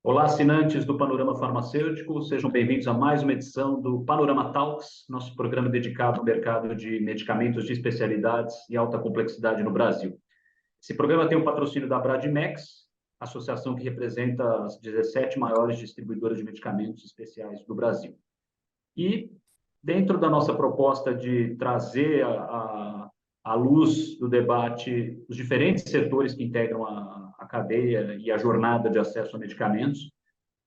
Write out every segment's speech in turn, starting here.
Olá, assinantes do Panorama Farmacêutico, sejam bem-vindos a mais uma edição do Panorama Talks, nosso programa dedicado ao mercado de medicamentos de especialidades e alta complexidade no Brasil. Esse programa tem o patrocínio da Bradimex, associação que representa as 17 maiores distribuidoras de medicamentos especiais do Brasil. E, dentro da nossa proposta de trazer à luz do debate os diferentes setores que integram a cadeia e a jornada de acesso a medicamentos,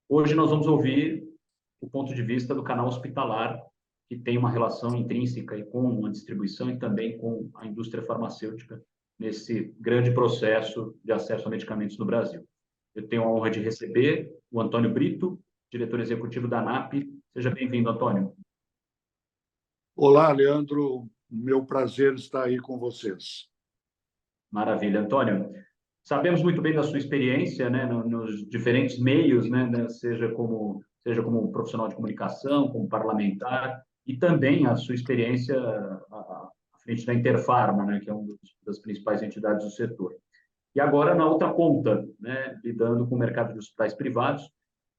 hoje nós vamos ouvir o ponto de vista do canal hospitalar, que tem uma relação intrínseca com a distribuição e também com a indústria farmacêutica nesse grande processo de acesso a medicamentos no Brasil. Eu tenho a honra de receber o Antônio Brito, diretor executivo da ANAP. Seja bem-vindo, Antônio. Olá, Leandro. Meu prazer estar aí com vocês. Maravilha, Antônio. Sabemos muito bem da sua experiência, né, nos diferentes meios, né, seja como profissional de comunicação, como parlamentar, e também a sua experiência à frente da Interfarma, né, que é uma das principais entidades do setor. E agora na outra ponta, né, lidando com o mercado de hospitais privados.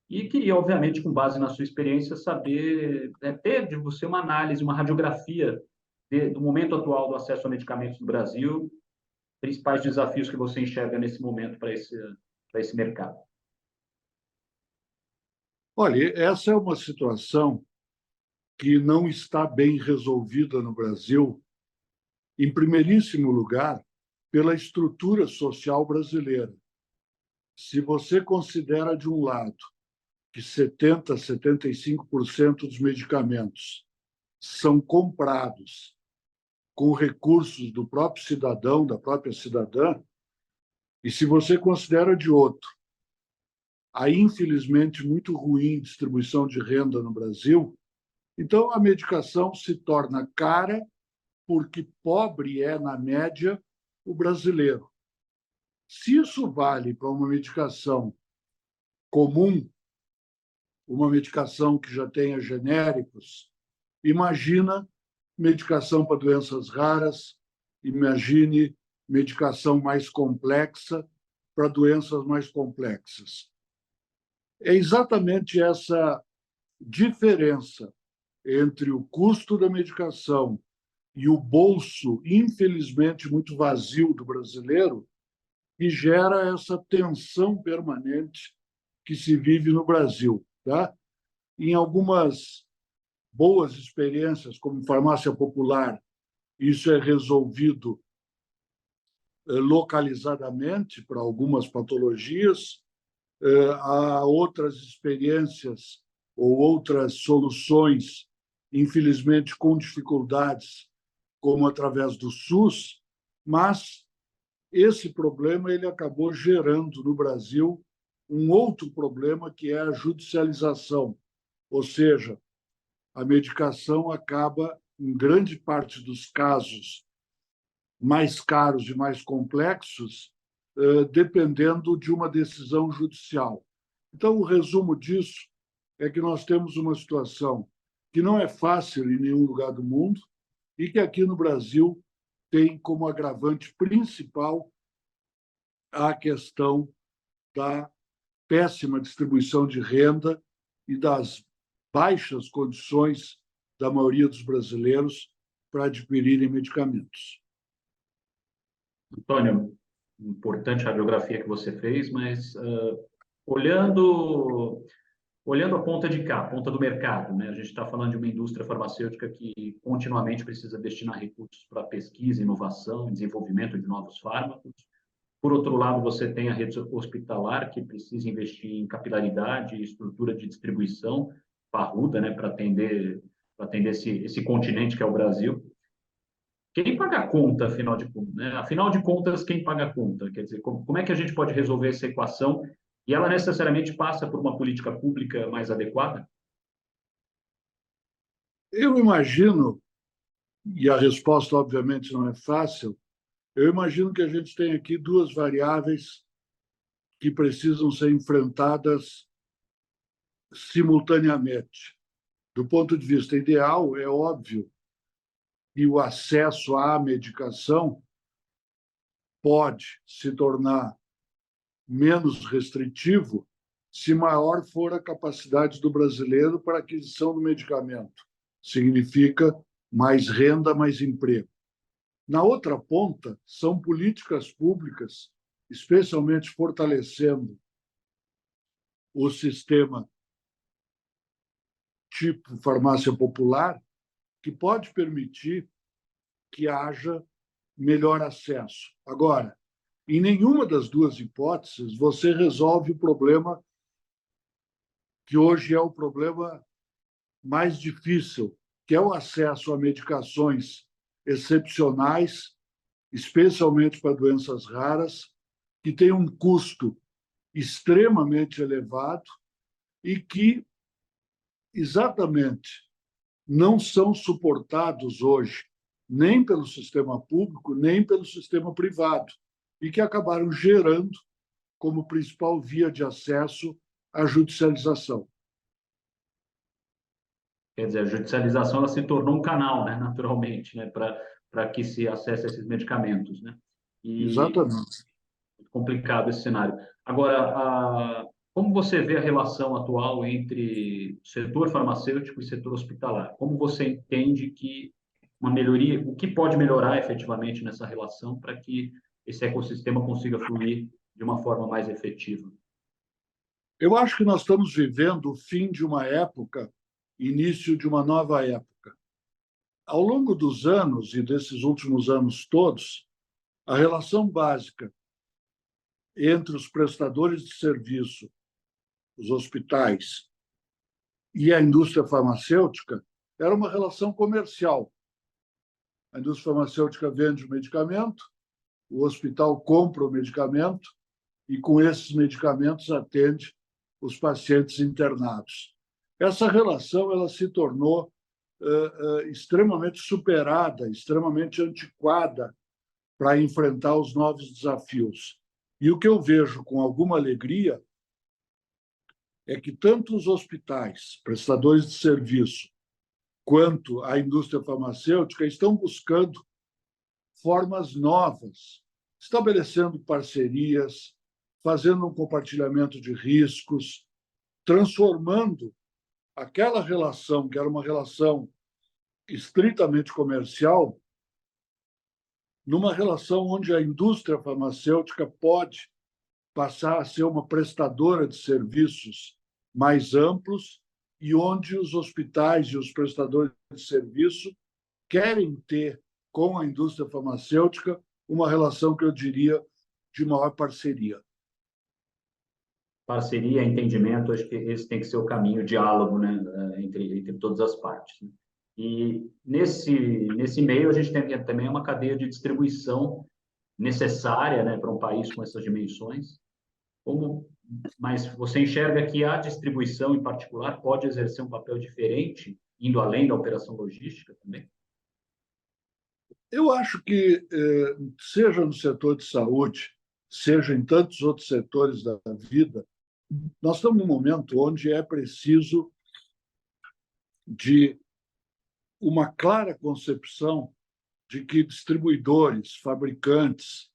E queria, obviamente, com base na sua experiência, saber, ter de você uma análise, uma radiografia do momento atual do acesso a medicamentos no Brasil, principais desafios que você enxerga nesse momento para esse mercado. Olha, essa é uma situação que não está bem resolvida no Brasil, em primeiríssimo lugar, pela estrutura social brasileira. Se você considera, de um lado, que 70% a 75% dos medicamentos são comprados com recursos do próprio cidadão, da própria cidadã, e se você considera, de outro, a infelizmente muito ruim distribuição de renda no Brasil, então a medicação se torna cara porque pobre é, na média, o brasileiro. Se isso vale para uma medicação comum, uma medicação que já tenha genéricos, imagina medicação para doenças raras, imagine medicação mais complexa para doenças mais complexas. É exatamente essa diferença entre o custo da medicação e o bolso, infelizmente, muito vazio do brasileiro, que gera essa tensão permanente que se vive no Brasil. Tá? Em algumas boas experiências, como farmácia popular, isso é resolvido localizadamente para algumas patologias. Há outras experiências ou outras soluções, infelizmente com dificuldades, como através do SUS, mas esse problema ele acabou gerando no Brasil um outro problema, que é a judicialização, ou seja, a medicação acaba, em grande parte dos casos mais caros e mais complexos, dependendo de uma decisão judicial. Então, o resumo disso é que nós temos uma situação que não é fácil em nenhum lugar do mundo e que aqui no Brasil tem como agravante principal a questão da péssima distribuição de renda e das baixas condições da maioria dos brasileiros para adquirirem medicamentos. Antônio, importante a radiografia que você fez, mas olhando a ponta de cá, a ponta do mercado, né? A gente está falando de uma indústria farmacêutica que continuamente precisa destinar recursos para pesquisa, inovação e desenvolvimento de novos fármacos. Por outro lado, você tem a rede hospitalar, que precisa investir em capilaridade e estrutura de distribuição parruda, né, para atender esse continente que é o Brasil. Quem paga a conta, afinal de contas, né? Afinal de contas, quem paga a conta? Quer dizer, como é que a gente pode resolver essa equação? E ela necessariamente passa por uma política pública mais adequada? Eu imagino, e a resposta obviamente não é fácil, eu imagino que a gente tem aqui duas variáveis que precisam ser enfrentadas simultaneamente. Do ponto de vista ideal, é óbvio que o acesso à medicação pode se tornar menos restritivo se maior for a capacidade do brasileiro para aquisição do medicamento. Significa mais renda, mais emprego. Na outra ponta, são políticas públicas, especialmente fortalecendo o sistema tipo farmácia popular, que pode permitir que haja melhor acesso. Agora, em nenhuma das duas hipóteses você resolve o problema que hoje é o problema mais difícil, que é o acesso a medicações excepcionais, especialmente para doenças raras, que têm um custo extremamente elevado e que exatamente não são suportados hoje nem pelo sistema público, nem pelo sistema privado, e que acabaram gerando como principal via de acesso a judicialização. Quer dizer, a judicialização ela se tornou um canal, né, naturalmente, né, para que se acesse esses medicamentos, né? E Exatamente. complicado esse cenário. Agora, como você vê a relação atual entre setor farmacêutico e setor hospitalar? Como você entende que uma melhoria, o que pode melhorar efetivamente nessa relação para que esse ecossistema consiga fluir de uma forma mais efetiva? Eu acho que nós estamos vivendo o fim de uma época, início de uma nova época. Ao longo dos anos, e desses últimos anos todos, a relação básica entre os prestadores de serviço, os hospitais, e a indústria farmacêutica era uma relação comercial. A indústria farmacêutica vende o medicamento, o hospital compra o medicamento e, com esses medicamentos, atende os pacientes internados. Essa relação ela se tornou extremamente superada, extremamente antiquada para enfrentar os novos desafios. E o que eu vejo com alguma alegria é que tanto os hospitais, prestadores de serviço, quanto a indústria farmacêutica estão buscando formas novas, estabelecendo parcerias, fazendo um compartilhamento de riscos, transformando aquela relação, que era uma relação estritamente comercial, numa relação onde a indústria farmacêutica pode passar a ser uma prestadora de serviços mais amplos e onde os hospitais e os prestadores de serviço querem ter com a indústria farmacêutica uma relação que eu diria de maior parceria. Parceria, entendimento, acho que esse tem que ser o caminho, o diálogo, né, entre todas as partes, né? E nesse meio a gente tem também uma cadeia de distribuição necessária, né, para um país com essas dimensões. Mas você enxerga que a distribuição em particular pode exercer um papel diferente, indo além da operação logística também? Eu acho que, seja no setor de saúde, seja em tantos outros setores da vida, nós estamos num momento onde é preciso de uma clara concepção de que distribuidores, fabricantes,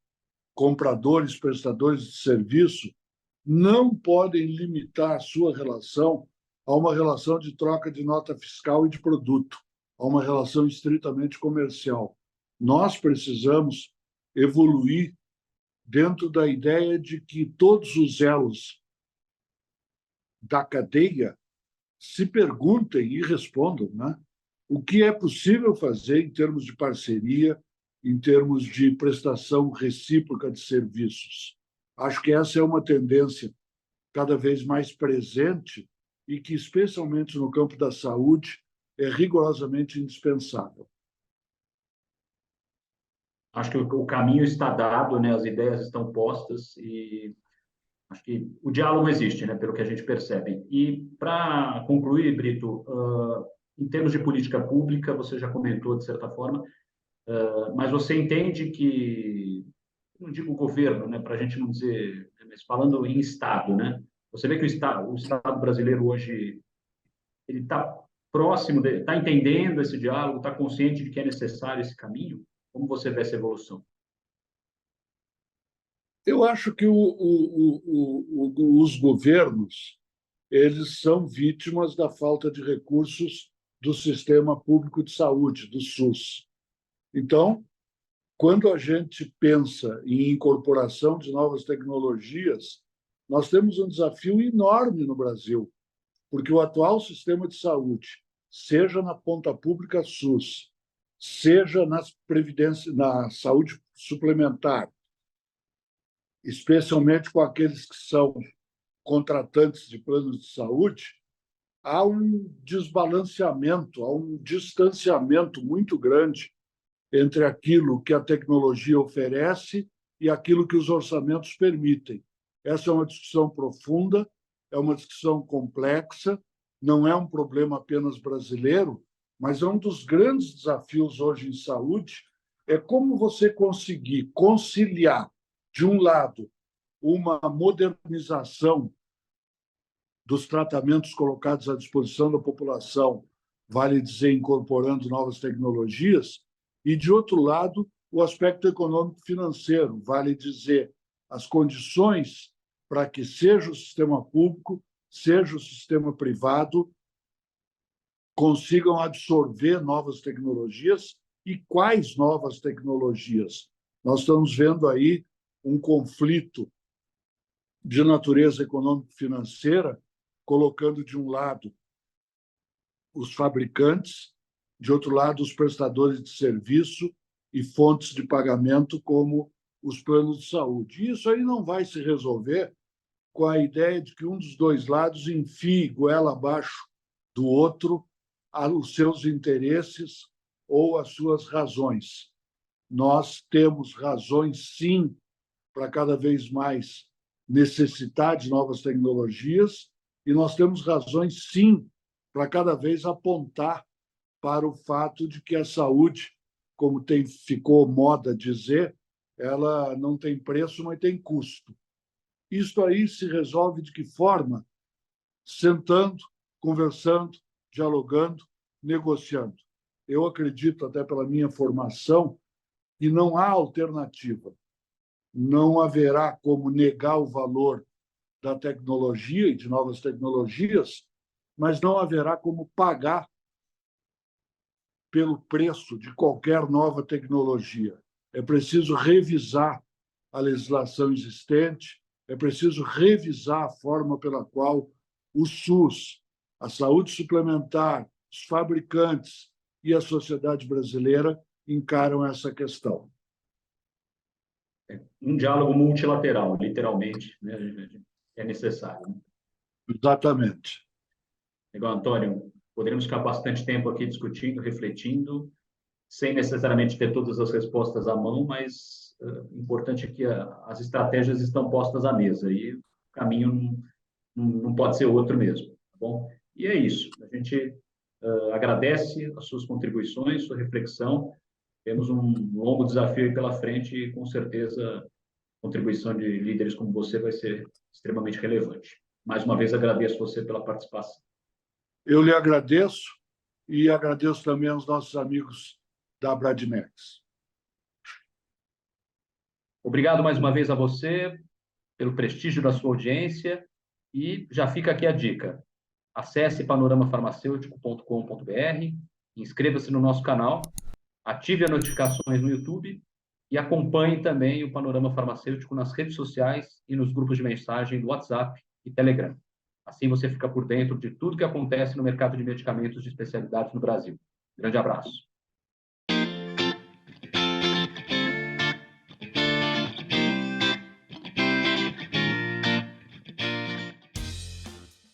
compradores, prestadores de serviço não podem limitar a sua relação a uma relação de troca de nota fiscal e de produto, a uma relação estritamente comercial. Nós precisamos evoluir dentro da ideia de que todos os elos da cadeia se perguntem e respondam, né? O que é possível fazer em termos de parceria, em termos de prestação recíproca de serviços. Acho que essa é uma tendência cada vez mais presente e que, especialmente no campo da saúde, é rigorosamente indispensável. Acho que o caminho está dado, né? As ideias estão postas e acho que o diálogo existe, né? Pelo que a gente percebe. E para concluir, Brito, em termos de política pública, você já comentou de certa forma, mas você entende que, não digo governo, né? Para a gente não dizer, mas falando em Estado, né? Você vê que o Estado brasileiro hoje ele está próximo, está entendendo esse diálogo, está consciente de que é necessário esse caminho? Como você vê essa evolução? Eu acho que os governos eles são vítimas da falta de recursos do sistema público de saúde, do SUS. Então, quando a gente pensa em incorporação de novas tecnologias, nós temos um desafio enorme no Brasil, porque o atual sistema de saúde, seja na ponta pública SUS, seja na saúde suplementar, especialmente com aqueles que são contratantes de planos de saúde, há um desbalanceamento, há um distanciamento muito grande entre aquilo que a tecnologia oferece e aquilo que os orçamentos permitem. Essa é uma discussão profunda, é uma discussão complexa, não é um problema apenas brasileiro, mas é um dos grandes desafios hoje em saúde, é como você conseguir conciliar, de um lado, uma modernização dos tratamentos colocados à disposição da população, vale dizer, incorporando novas tecnologias, e, de outro lado, o aspecto econômico-financeiro, vale dizer, as condições para que seja o sistema público, seja o sistema privado, consigam absorver novas tecnologias e quais novas tecnologias. Nós estamos vendo aí um conflito de natureza econômico-financeira, colocando, de um lado, os fabricantes, de outro lado, os prestadores de serviço e fontes de pagamento, como os planos de saúde. E isso aí não vai se resolver com a ideia de que um dos dois lados enfie goela abaixo do outro os seus interesses ou as suas razões. Nós temos razões, sim, para cada vez mais necessitar de novas tecnologias, e nós temos razões, sim, para cada vez apontar para o fato de que a saúde, como ficou moda dizer, ela não tem preço, mas tem custo. Isto aí se resolve de que forma? Sentando, conversando, dialogando, negociando. Eu acredito, até pela minha formação, que não há alternativa. Não haverá como negar o valor da tecnologia e de novas tecnologias, mas não haverá como pagar pelo preço de qualquer nova tecnologia. É preciso revisar a legislação existente, é preciso revisar a forma pela qual o SUS, a saúde suplementar, os fabricantes e a sociedade brasileira encaram essa questão. Um diálogo multilateral, literalmente, né? É necessário. Exatamente. Legal, Antônio. Poderíamos ficar bastante tempo aqui discutindo, refletindo, sem necessariamente ter todas as respostas à mão, mas importante é que as estratégias estão postas à mesa e o caminho não pode ser outro mesmo, tá bom? E é isso. A gente agradece as suas contribuições, sua reflexão. Temos um longo desafio aí pela frente e, com certeza, a contribuição de líderes como você vai ser extremamente relevante. Mais uma vez, agradeço você pela participação. Eu lhe agradeço e agradeço também aos nossos amigos da Bradmex. Obrigado mais uma vez a você pelo prestígio da sua audiência e já fica aqui a dica. Acesse panoramafarmaceutico.com.br, inscreva-se no nosso canal, ative as notificações no YouTube e acompanhe também o Panorama Farmacêutico nas redes sociais e nos grupos de mensagem do WhatsApp e Telegram. Assim você fica por dentro de tudo que acontece no mercado de medicamentos de especialidade no Brasil. Grande abraço.